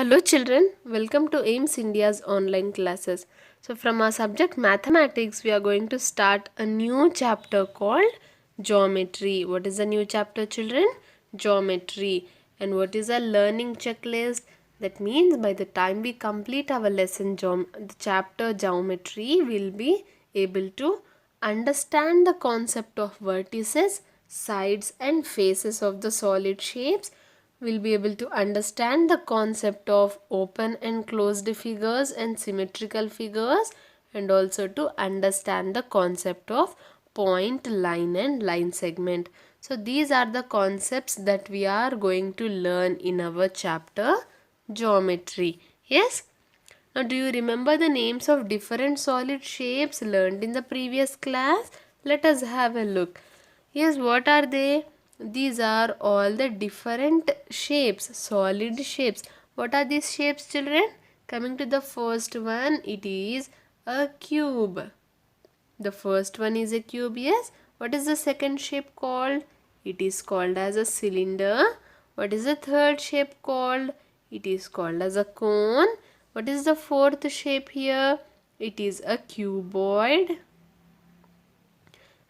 Hello children, welcome to AIMS India's online classes. So from our subject mathematics, we are going to start a new chapter called geometry. What is the new chapter children? Geometry. And what is a learning checklist? That means by the time we complete our lesson the chapter geometry, we'll be able to understand the concept of vertices, sides and faces of the solid shapes. We'll be able to understand the concept of open and closed figures and symmetrical figures, and also to understand the concept of point, line and line segment. So these are the concepts that we are going to learn in our chapter geometry. Yes? Now do you remember the names of different solid shapes learned in the previous class? Let us have a look. Yes, what are they? These are all the different shapes, solid shapes. What are these shapes, children? Coming to the first one, it is a cube. The first one is a cube, yes. What is the second shape called? It is called as a cylinder. What is the third shape called? It is called as a cone. What is the fourth shape here? It is a cuboid.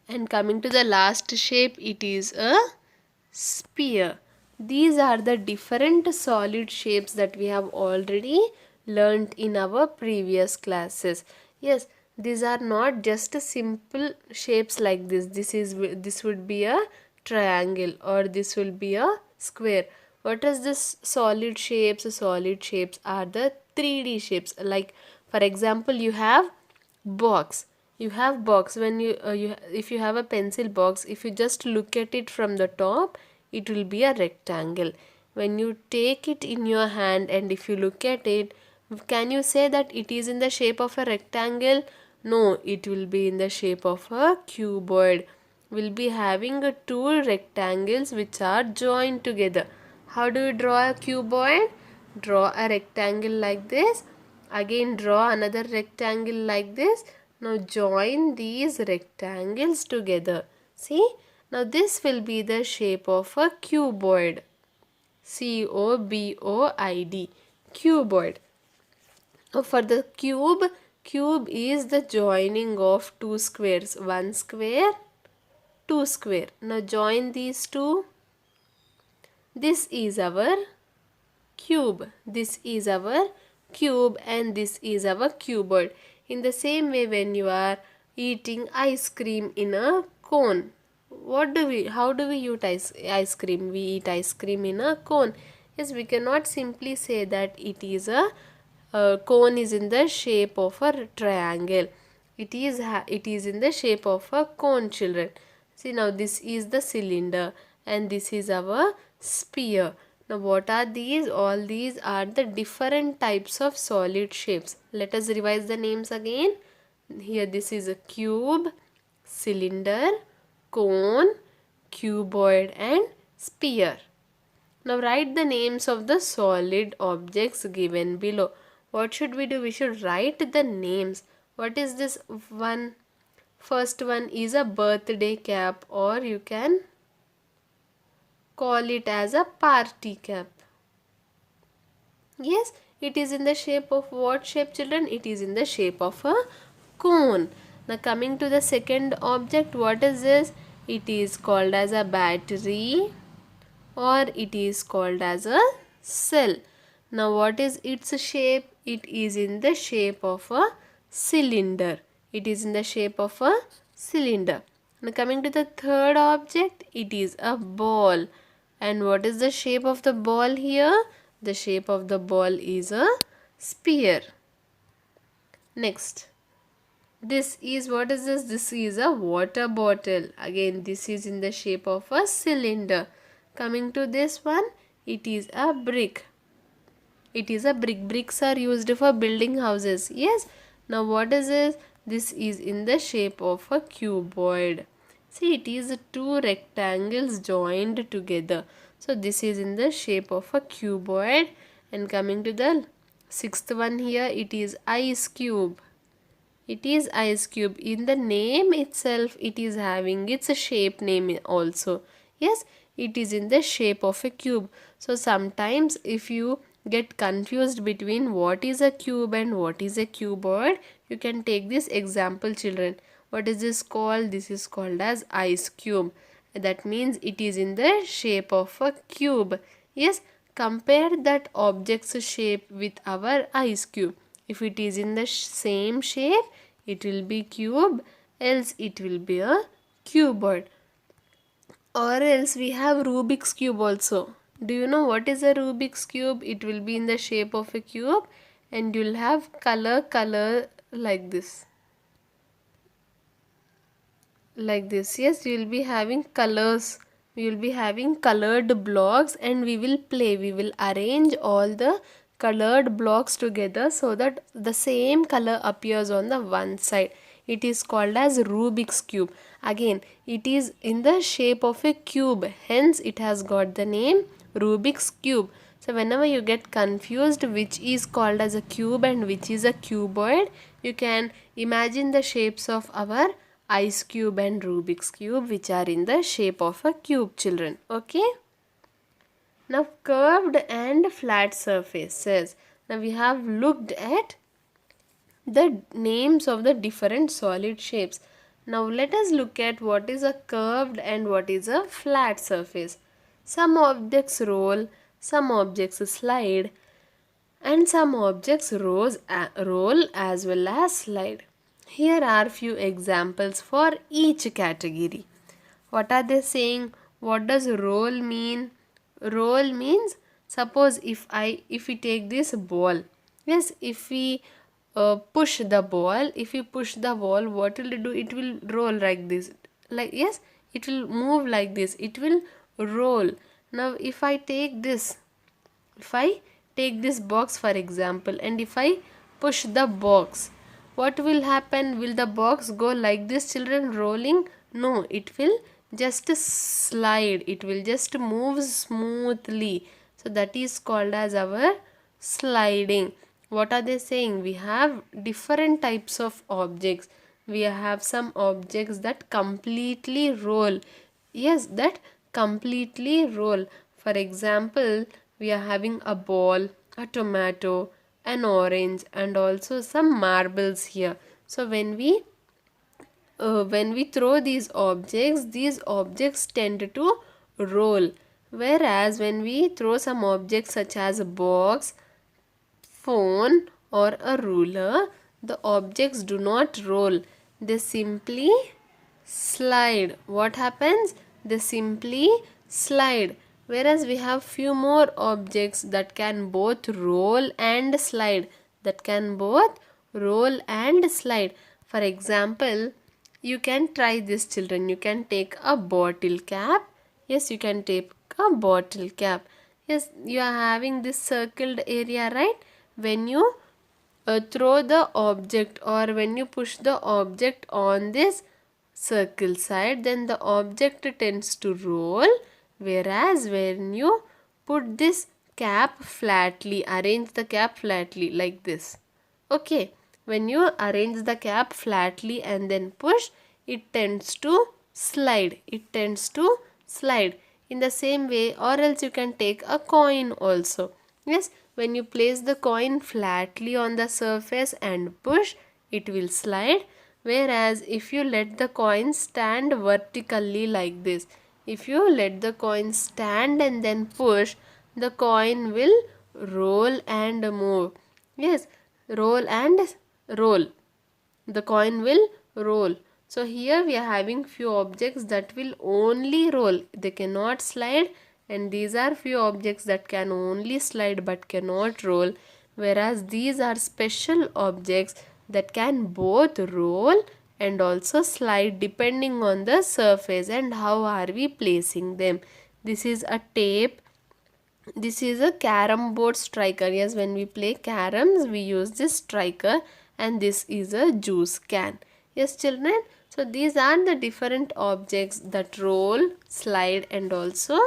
And coming to the last shape, it is a sphere. These are the different solid shapes that we have already learnt in our previous classes. Yes, these are not just simple shapes like this. This would be a triangle, or this will be a square. What is this solid shapes? Solid shapes are the 3D shapes. Like for example, you have box. You have box. When if you have a pencil box, if you just look at it from the top, it will be a rectangle. When you take it in your hand and if you look at it, can you say that it is in the shape of a rectangle? No, it will be in the shape of a cuboid. We'll be having two rectangles which are joined together. How do you draw a cuboid? Draw a rectangle like this. Again draw another rectangle like this. Now join these rectangles together. See? Now this will be the shape of a cuboid. C-O-B-O-I-D. Cuboid. Now for the cube is the joining of two squares. One square, two square. Now join these two. This is our cube. This is our cube and this is our cuboid. In the same way, when you are eating ice cream in a cone, how do we eat ice cream? We eat ice cream in a cone. Yes, we cannot simply say that it is a cone is in the shape of a triangle. It is in the shape of a cone, children. See, now this is the cylinder and this is our sphere. Now what are these? All these are the different types of solid shapes. Let us revise the names again. Here this is a cube, cylinder, cone, cuboid and sphere. Now write the names of the solid objects given below. What should we do? We should write the names. What is this one? First one is a birthday cap, or you can call it as a party cap. Yes, it is in the shape of what shape, children? It is in the shape of a cone. Now coming to the second object, what is this? It is called as a battery, or it is called as a cell. Now what is its shape? It is in the shape of a cylinder. It is in the shape of a cylinder. Now coming to the third object, it is a ball. And what is the shape of the ball here? The shape of the ball is a sphere. Next, this is, what is this? This is a water bottle. Again, this is in the shape of a cylinder. Coming to this one, it is a brick. It is a brick. Bricks are used for building houses. Yes. Now what is this? This is in the shape of a cuboid. See, it is two rectangles joined together. So this is in the shape of a cuboid. And coming to the sixth one here, it is ice cube. It is ice cube. In the name itself, it is having its shape name also. Yes, it is in the shape of a cube. So sometimes if you get confused between what is a cube and what is a cuboid, you can take this example, children. What is this called? This is called as ice cube. That means it is in the shape of a cube. Yes, compare that object's shape with our ice cube. If it is in the same shape, it will be cube, else it will be a cuboid. Or else we have Rubik's cube also. Do you know what is a Rubik's cube? It will be in the shape of a cube and you'll have color like this. Like this. Yes, you will be having colors. We will be having colored blocks and we will play. We will arrange all the colored blocks together so that the same color appears on the one side. It is called as Rubik's cube. Again, it is in the shape of a cube. Hence, it has got the name Rubik's cube. So, whenever you get confused which is called as a cube and which is a cuboid, you can imagine the shapes of our ice cube and Rubik's cube, which are in the shape of a cube, children. Okay. Now curved and flat surfaces. Now we have looked at the names of the different solid shapes. Now let us look at what is a curved and what is a flat surface. Some objects roll, some objects slide, and some objects roll as well as slide. Here are few examples for each category. What are they saying? What does roll mean? Roll means, suppose if we take this ball. Yes, if we push the ball, what will it do? It will roll like this. Yes, it will move like this. It will roll. Now if I take this box for example, and if I push the box, what will happen? Will the box go like this, children, rolling? No, it will just slide. It will just move smoothly. So that is called as our sliding. What are they saying? We have different types of objects. We have some objects that completely roll. Yes, that completely roll. For example, we are having a ball, a tomato, an orange, and also some marbles here. So when we throw these objects tend to roll. Whereas when we throw some objects such as a box, phone, or a ruler, the objects do not roll. They simply slide. What happens? They simply slide. Whereas we have few more objects that can both roll and slide. For example, you can try this, children. You can take a bottle cap. Yes, you can take a bottle cap. Yes, you are having this circled area, right? When you throw the object or when you push the object on this circle side, then the object tends to roll. Whereas when you put this cap flatly, arrange the cap flatly like this. Okay, when you arrange the cap flatly and then push, it tends to slide. In the same way, or else you can take a coin also. Yes, when you place the coin flatly on the surface and push, it will slide. Whereas if you let the coin stand vertically like this, if you let the coin stand and then push, the coin will roll and move. Yes, roll and roll. The coin will roll. So here we are having few objects that will only roll. They cannot slide, and these are few objects that can only slide but cannot roll. Whereas these are special objects that can both roll and also slide depending on the surface and how are we placing them. This is a tape. This is a carom board striker. Yes, when we play caroms, we use this striker, and this is a juice can. Yes, children. So these are the different objects that roll, slide, and also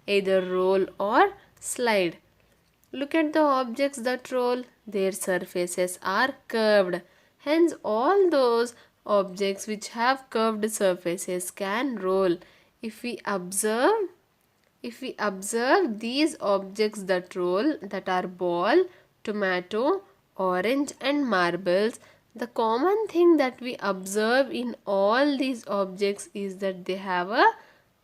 either roll or slide. Look at the objects that roll. Their surfaces are curved. Hence, all those objects which have curved surfaces can roll. If we observe If we observe these objects that roll, that are ball, tomato, orange and marbles, the common thing that we observe in all these objects is that they have a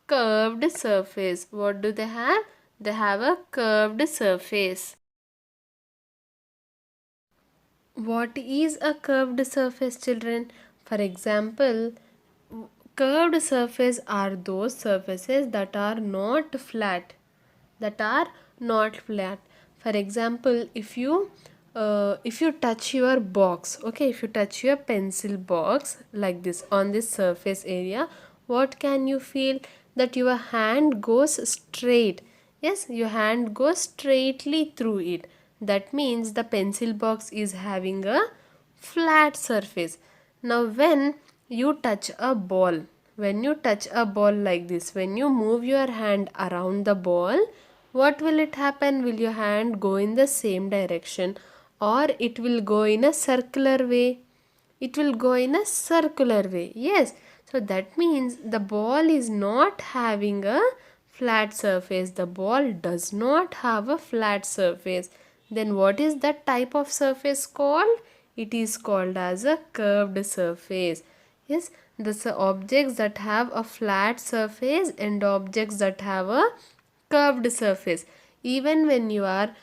curved surface. What do they have? They have a curved surface. What is a curved surface, children? For example, curved surface are those surfaces that are not flat. That are not flat. For example, if you touch your box, okay, if you touch your pencil box like this on this surface area, what can you feel? That your hand goes straight. Yes, your hand goes straightly through it. That means the pencil box is having a flat surface. Now when you touch a ball, when you touch a ball like this, when you move your hand around the ball, what will it happen? Will your hand go in the same direction or it will go in a circular way? It will go in a circular way. Yes. So that means the ball is not having a flat surface. The ball does not have a flat surface. Then what is that type of surface called? It is called as a curved surface. Yes, the objects that have a flat surface and objects that have a curved surface. Even when you are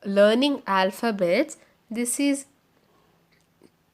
learning alphabets, this is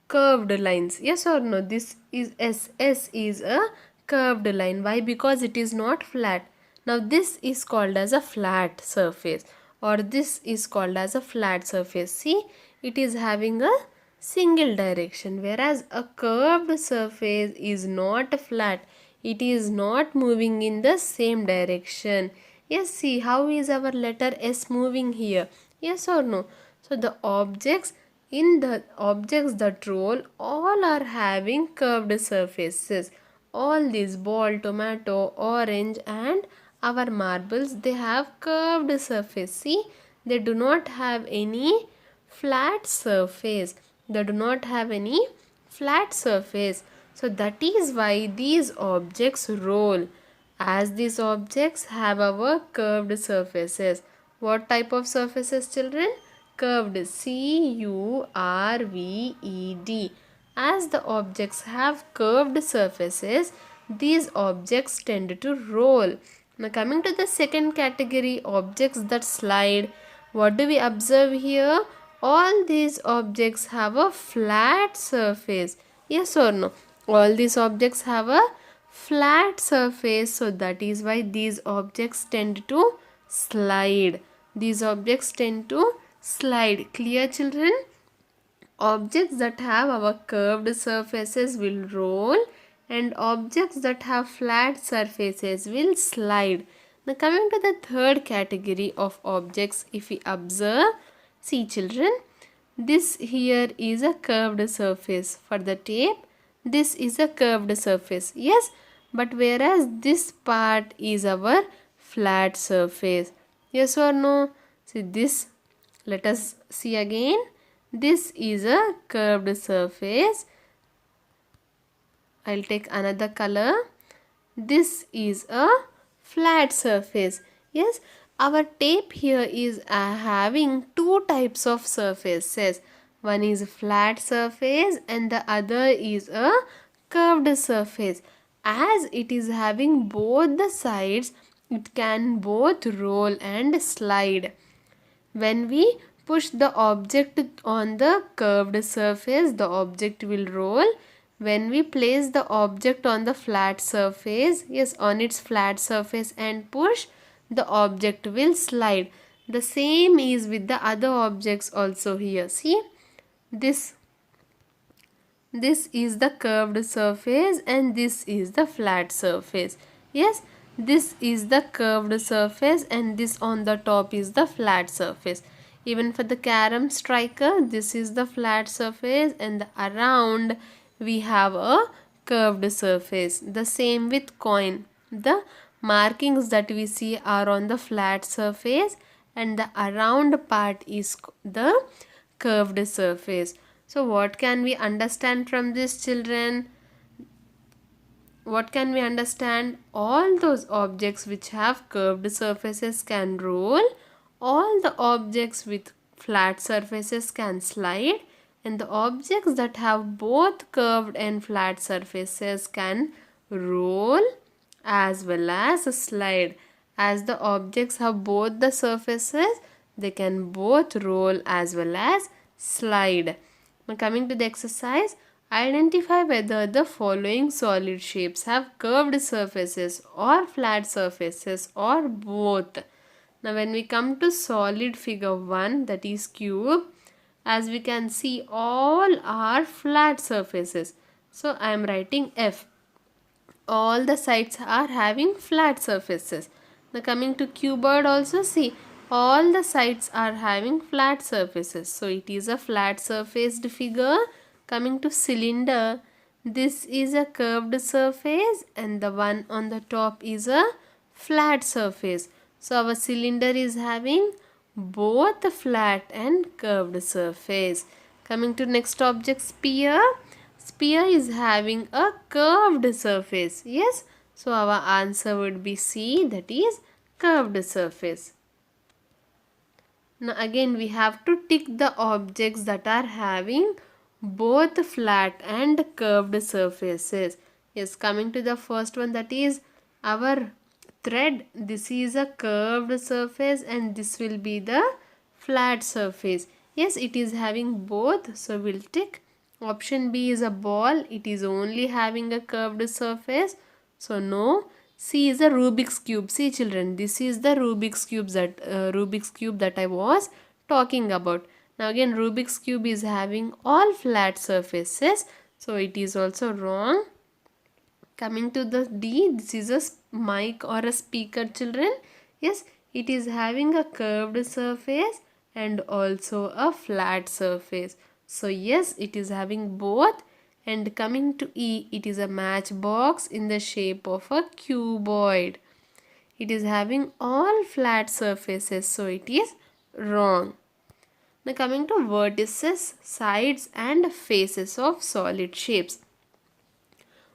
curved lines. Yes or no? This is S is a curved line. Why? Because it is not flat. Now this is called as a flat surface, or this is called as a flat surface. See, it is having a single direction, whereas a curved surface is not flat. It is not moving in the same direction. Yes, see how is our letter S moving here? Yes or no? So the objects in the objects that roll all are having curved surfaces. All these ball, tomato, orange and our marbles, they have curved surface. See, they do not have any flat surface. They do not have any flat surface. So that is why these objects roll, as these objects have our curved surfaces. What type of surfaces, children? Curved. C-U-R-V-E-D. As the objects have curved surfaces, these objects tend to roll. Now coming to the second category, objects that slide. What do we observe here? All these objects have a flat surface. Yes or no? All these objects have a flat surface. So that is why these objects tend to slide. These objects tend to slide. Clear, children? Objects that have our curved surfaces will roll and objects that have flat surfaces will slide. Now coming to the third category of objects, if we observe, see children, this here is a curved surface. For the tape, this is a curved surface. Yes, but whereas this part is our flat surface. Yes or no? See this, let us see again. This is a curved surface. I'll take another color. This is a flat surface. Yes, our tape here is having two types of surfaces. One is a flat surface and the other is a curved surface. As it is having both the sides, it can both roll and slide. When we push the object on the curved surface, the object will roll. When we place the object on the flat surface, yes, on its flat surface and push, the object will slide. The same is with the other objects also here. See, this is the curved surface and this is the flat surface. Yes, this is the curved surface and this on the top is the flat surface. Even for the carom striker, this is the flat surface and around we have a curved surface. The same with coin. The markings that we see are on the flat surface and the around part is the curved surface. So what can we understand from this, children? what can we understand? All those objects which have curved surfaces can roll, all the objects with flat surfaces can slide, and the objects that have both curved and flat surfaces can roll as well as slide. As the objects have both the surfaces, they can both roll as well as slide. Now coming to the exercise, identify whether the following solid shapes have curved surfaces or flat surfaces or both. Now when we come to solid figure 1, that is cube, as we can see all are flat surfaces. So I am writing F. All the sides are having flat surfaces. Now coming to cuboid, also see all the sides are having flat surfaces. So it is a flat surfaced figure. Coming to cylinder, this is a curved surface and the one on the top is a flat surface. So our cylinder is having both the flat and curved surface. Coming to next object, sphere. Sphere is having a curved surface. Yes. So our answer would be C, that is curved surface. Now again we have to tick the objects that are having both flat and curved surfaces. Yes, coming to the first one, that is our thread. This is a curved surface and this will be the flat surface. Yes, it is having both, so we'll tick. Option B is a ball. It is only having a curved surface, so no. C is a Rubik's cube. See children, this is the Rubik's cube that I was talking about. Now again Rubik's cube is having all flat surfaces, so it is also wrong. Coming to the D, this is a mic or a speaker children. Yes, it is having a curved surface and also a flat surface. So yes, it is having both. And coming to E, it is a matchbox in the shape of a cuboid. It is having all flat surfaces, so it is wrong. Now coming to vertices, sides and faces of solid shapes.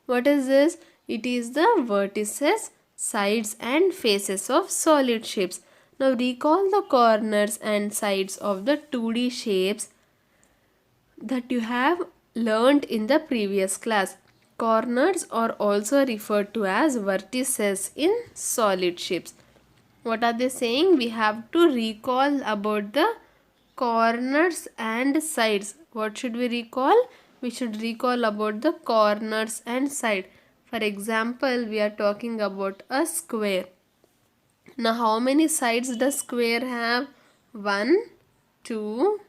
What is this? It is the vertices, sides and faces of solid shapes. Now recall the corners and sides of the 2D shapes that you have learned in the previous class. Corners are also referred to as vertices in solid shapes. What are they saying? We have to recall about the corners and sides. What should we recall? We should recall about the corners and side. For example, we are talking about a square. Now how many sides does square have? 1, 2,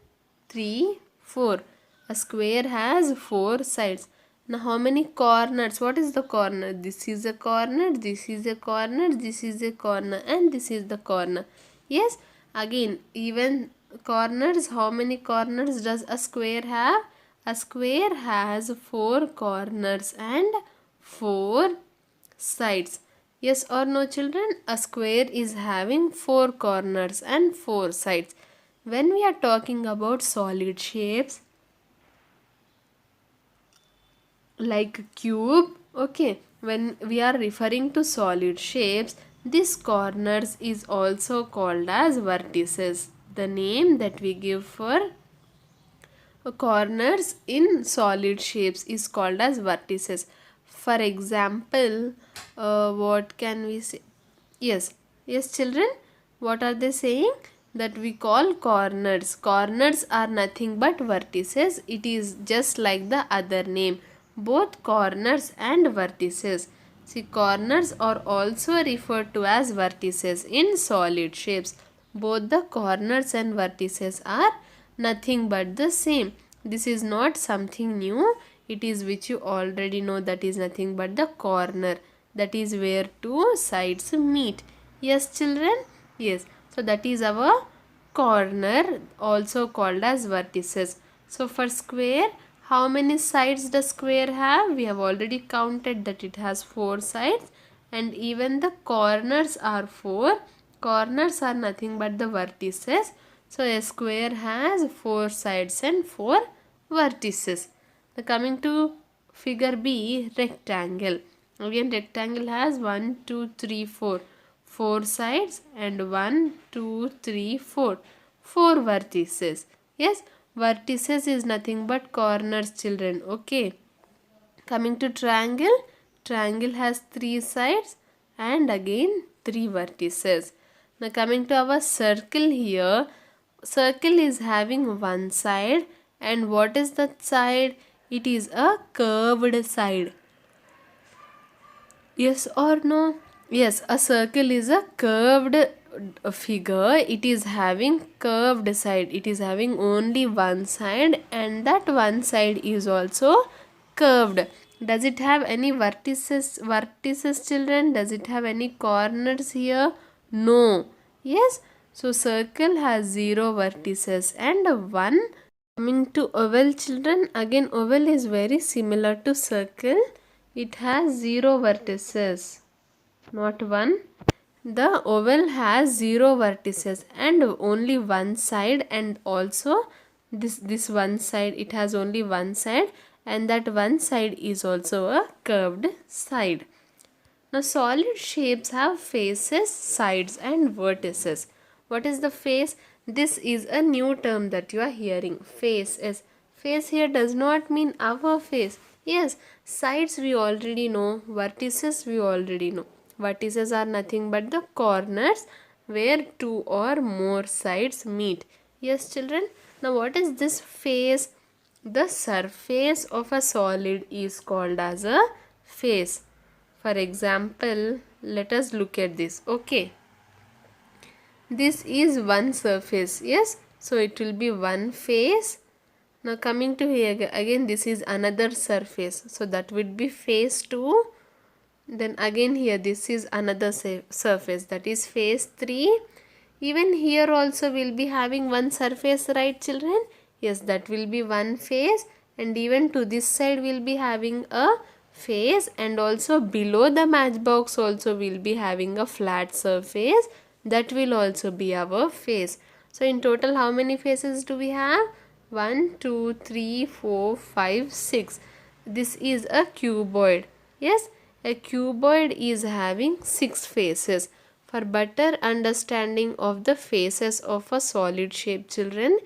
3, 4. A square has 4 sides. Now how many corners? What is the corner? This is a corner, this is a corner, this is a corner and this is the corner. Yes, again even corners, how many corners does a square have? A square has 4 corners and 4 sides. Yes or no children? A square is having 4 corners and 4 sides. When we are talking about solid shapes like cube, okay, when we are referring to solid shapes, this corners is also called as vertices. The name that we give for corners in solid shapes is called as vertices. For example, what can we say? Yes, children, what are they saying? That we call corners. Corners are nothing but vertices. It is just like the other name, both corners and vertices. See, corners are also referred to as vertices in solid shapes. Both the corners and vertices are nothing but the same. This is not something new. It is which you already know, that is nothing but the corner. That is where two sides meet. Yes children? Yes. So that is our corner, also called as vertices. So for square, how many sides does square have? We have already counted that it has 4 sides, and even the corners are 4. Corners are nothing but the vertices. So a square has 4 sides and 4 vertices. Now coming to figure B, rectangle. Again rectangle has 1, 2, 3, 4. 4 sides and 1, 2, 3, 4. 4 vertices. Yes, vertices is nothing but corners, children. Okay. Coming to triangle, triangle has 3 sides and again 3 vertices. Now coming to our circle here, circle is having one side, and what is that side? It is a curved side. Yes or no? Yes, a circle is a curved figure. It is having curved side. It is having only one side, and that one side is also curved. Does it have any vertices? Vertices, children? Does it have any corners here? No. Yes. So circle has 0 vertices and 1. Coming to oval, children, again oval is very similar to circle. It has 0 vertices, not 1. The oval has 0 vertices and only one side, and also this one side, it has only one side, and that one side is also a curved side. Now solid shapes have faces, sides and vertices. What is the face? This is a new term that you are hearing. Face is, face here does not mean our face. Yes, sides we already know, vertices we already know. Vertices are nothing but the corners where 2 or more sides meet. Yes, children. Now what is this face? The surface of a solid is called as a face. For example, let us look at this. Okay, this is one surface. Yes, so it will be one face. Now coming to here again, this is another surface, so that would be face 2. Then again here this is another surface, that is face 3. Even here also we'll be having one surface, right children? Yes, that will be one face, and even to this side we'll be having a face, and also below the matchbox also we'll be having a flat surface, that will also be our face. So in total how many faces do we have? 1, 2, 3, 4, 5, 6. This is a cuboid. Yes, a cuboid is having 6 faces. For better understanding of the faces of a solid shape, children,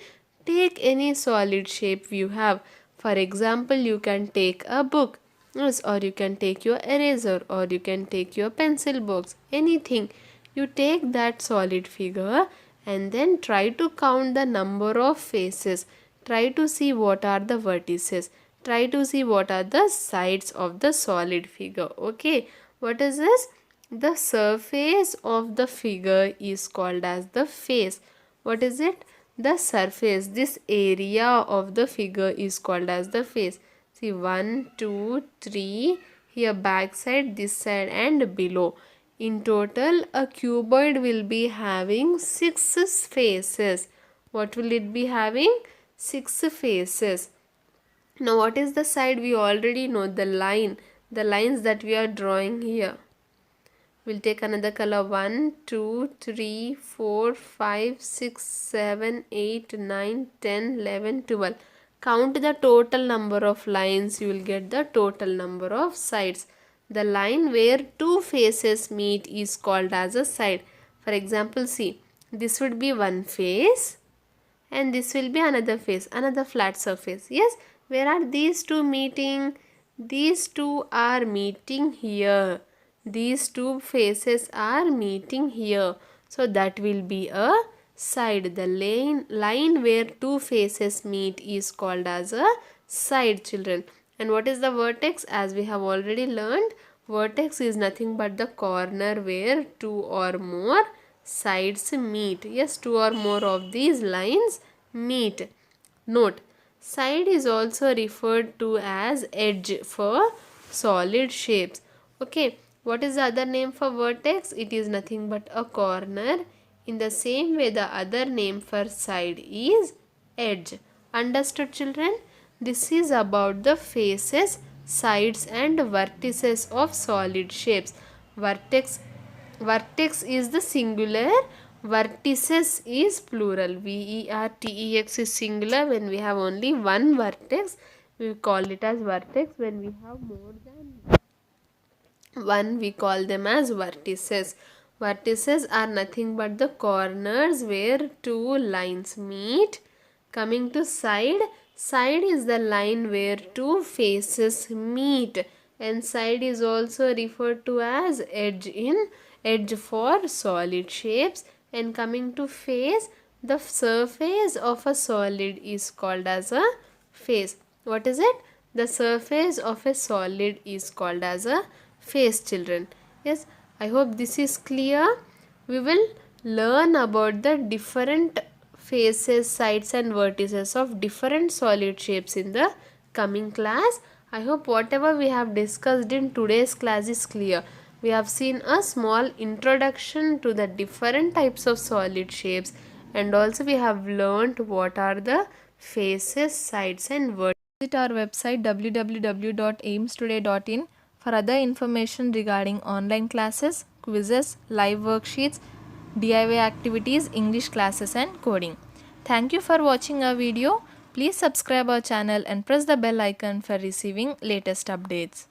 take any solid shape you have. For example, you can take a book, yes, or you can take your eraser, or you can take your pencil box, anything. You take that solid figure and then try to count the number of faces. Try to see what are the vertices. Try to see what are the sides of the solid figure. Okay, what is this? The surface of the figure is called as the face. What is it? The surface. This area of the figure is called as the face. See, 1, 2, 3. Here back side, this side and below. In total, a cuboid will be having 6 faces. What will it be having? 6 faces. Now what is the side? We already know the line. The lines that we are drawing here. We'll take another color. 1, 2, 3, 4, 5, 6, 7, 8, 9, 10, 11, 12. Count the total number of lines. You will get the total number of sides. The line where 2 faces meet is called as a side. For example, see, this would be one face and this will be another face, another flat surface. Yes, where are these two meeting? These two are meeting here. These 2 faces are meeting here. So that will be a side. The line where 2 faces meet is called as a side, children. And what is the vertex? As we have already learned, vertex is nothing but the corner where 2 or more sides meet. Yes, 2 or more of these lines meet. Note, side is also referred to as edge for solid shapes. Okay, what is the other name for vertex? It is nothing but a corner. In the same way, the other name for side is edge. Understood, children? This is about the faces, sides and vertices of solid shapes. Vertex is the singular, vertices is plural. Vertex is singular when we have only one vertex. We call it as vertex when we have more than one. One we call them as vertices. Vertices are nothing but the corners where two lines meet. Coming to side, side is the line where two faces meet, and side is also referred to as edge in edge for solid shapes. And coming to face, the surface of a solid is called as a face. What is it? The surface of a solid is called as a face, children. Yes, I hope this is clear. We will learn about the different faces, sides and vertices of different solid shapes in the coming class. I hope whatever we have discussed in today's class is clear. We have seen a small introduction to the different types of solid shapes, and also we have learnt what are the faces, sides and vertices. Visit our website www.aimstoday.in for other information regarding online classes, quizzes, live worksheets, DIY activities, English classes and coding. Thank you for watching our video. Please subscribe our channel and press the bell icon for receiving latest updates.